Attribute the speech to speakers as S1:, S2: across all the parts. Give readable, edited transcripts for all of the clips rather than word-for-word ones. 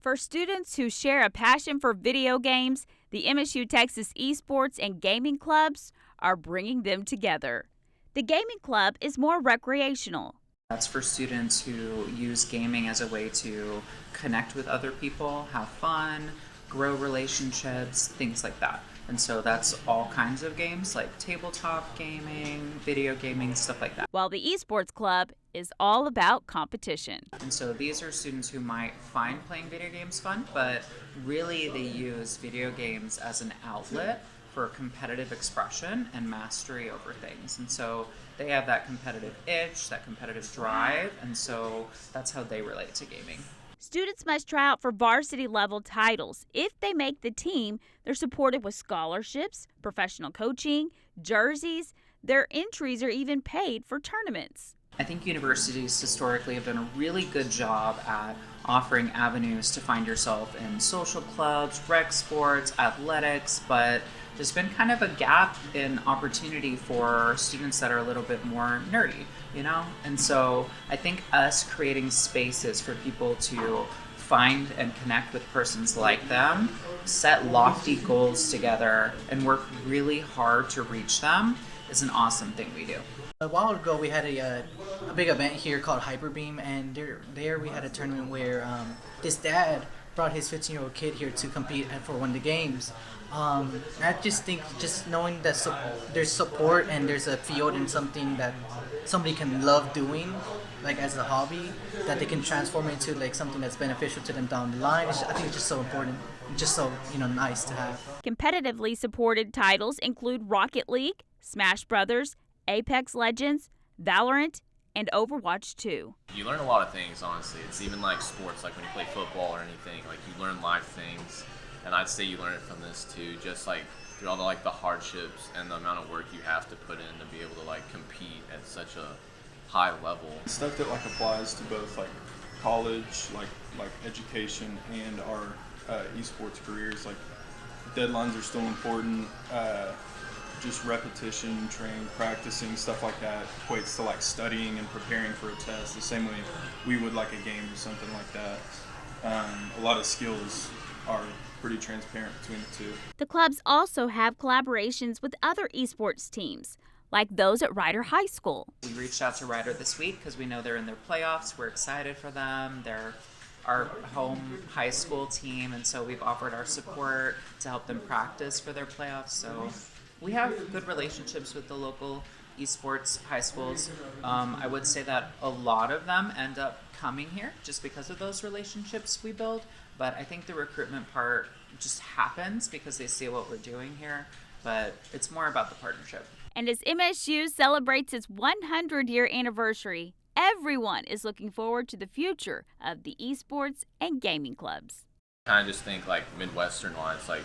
S1: For students who share a passion for video games, the MSU Texas Esports and Gaming Clubs are bringing them together. The gaming club is more recreational.
S2: That's for students who use gaming as a way to connect with other people, have fun, grow relationships, things like that. And so that's all kinds of games like tabletop gaming, video gaming, stuff like that.
S1: While the Esports Club is all about competition.
S2: And so these are students who might find playing video games fun, but really they use video games as an outlet for competitive expression and mastery over things. And so they have that competitive itch, that competitive drive, and so that's how they relate to gaming.
S1: Students must try out for varsity level titles. If they make the team, they're supported with scholarships, professional coaching, jerseys. Their entries are even paid for tournaments.
S2: I think universities historically have done a really good job at offering avenues to find yourself in social clubs, rec sports, athletics, but there's been kind of a gap in opportunity for students that are a little bit more nerdy, you know? And so I think us creating spaces for people to find and connect with persons like them, set lofty goals together, and work really hard to reach them is an awesome thing we do.
S3: A while ago, we had a big event here called Hyperbeam, and there we had a tournament where this dad brought his 15-year-old kid here to compete for one of the games. I just think just knowing that there's support and there's a field and something that somebody can love doing, like as a hobby, that they can transform into like something that's beneficial to them down the line. I think it's just so important, just so nice to have.
S1: Competitively supported titles include Rocket League, Smash Brothers, Apex Legends, Valorant, and Overwatch 2.
S4: You learn a lot of things, honestly. It's even like sports, like when you play football or anything, like you learn life things. And I'd say you learn it from this too, just like through all the hardships and the amount of work you have to put in to be able to like compete at such a high level.
S5: Stuff that like applies to both like college, like education, and our esports careers. Like deadlines are still important. Just repetition, training, practicing, stuff like that equates to like studying and preparing for a test the same way we would like a game or something like that. A lot of skills are pretty transparent between the two.
S1: The clubs also have collaborations with other esports teams, like those at Ryder High School.
S2: We reached out to Ryder this week because we know they're in their playoffs. We're excited for them. They're our home high school team, and so we've offered our support to help them practice for their playoffs. So we have good relationships with the local esports high schools. I would say that a lot of them end up coming here just because of those relationships we build, but I think the recruitment part just happens because they see what we're doing here, but it's more about the partnership.
S1: And as MSU celebrates its 100-year anniversary, everyone is looking forward to the future of the esports and gaming clubs.
S4: I just think like Midwestern wise, like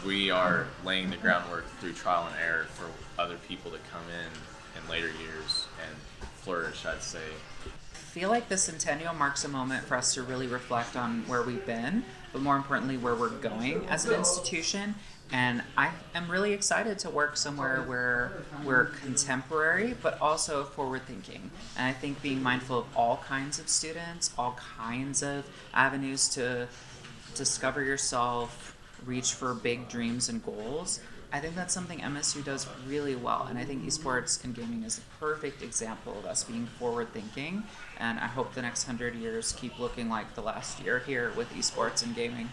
S4: we are laying the groundwork through trial and error for other people to come in later years and flourish, I'd say.
S2: I feel like the centennial marks a moment for us to really reflect on where we've been, but more importantly, where we're going as an institution. And I am really excited to work somewhere where we're contemporary, but also forward-thinking. And I think being mindful of all kinds of students, all kinds of avenues to discover yourself, reach for big dreams and goals, I think that's something MSU does really well. And I think esports and gaming is a perfect example of us being forward-thinking. And I hope the next 100 years keep looking like the last year here with esports and gaming.